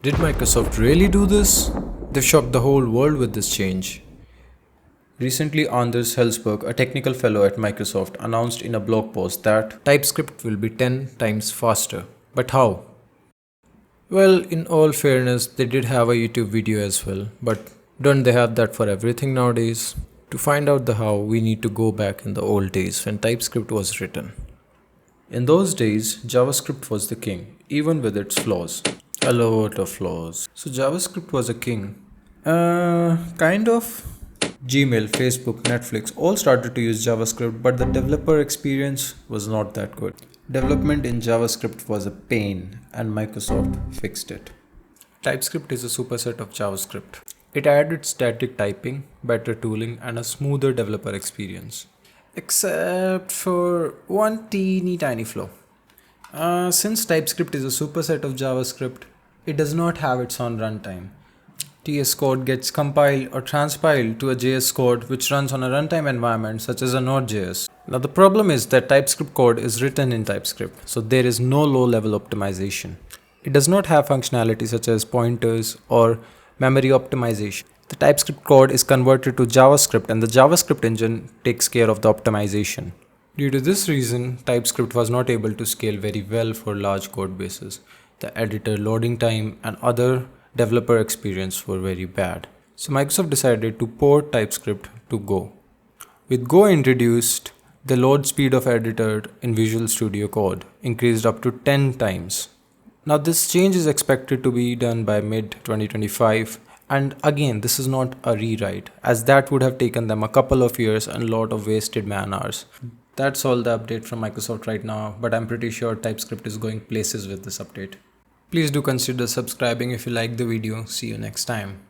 Did Microsoft really do this? They've shocked the whole world with this change. Recently, Anders Hellsberg, a technical fellow at Microsoft, announced in a blog post that TypeScript will be 10 times faster. But how? Well, in all fairness, they did have a YouTube video as well, but don't they have that for everything nowadays? To find out the how, we need to go back in the old days when TypeScript was written. In those days, JavaScript was the king, even with its flaws. A lot of flaws. So JavaScript was a king. Kind of. Gmail, Facebook, Netflix all started to use JavaScript, but the developer experience was not that good. Development in JavaScript was a pain, and Microsoft fixed it. TypeScript is a superset of JavaScript. It added static typing, better tooling, and a smoother developer experience. Except for one teeny tiny flaw. Since TypeScript is a superset of JavaScript, it does not have its own runtime. TS code gets compiled or transpiled to a JS code which runs on a runtime environment such as a Node.js. Now the problem is that TypeScript code is written in TypeScript, so there is no low-level optimization. It does not have functionality such as pointers or memory optimization. The TypeScript code is converted to JavaScript and the JavaScript engine takes care of the optimization. Due to this reason, TypeScript was not able to scale very well for large code bases. The editor loading time and other developer experience were very bad. So Microsoft decided to port TypeScript to Go. With Go introduced, the load speed of editor in Visual Studio Code increased up to 10 times. Now this change is expected to be done by mid 2025, and again this is not a rewrite, as that would have taken them a couple of years and a lot of wasted man hours. That's all the update from Microsoft right now, but I'm pretty sure TypeScript is going places with this update. Please do consider subscribing if you like the video. See you next time.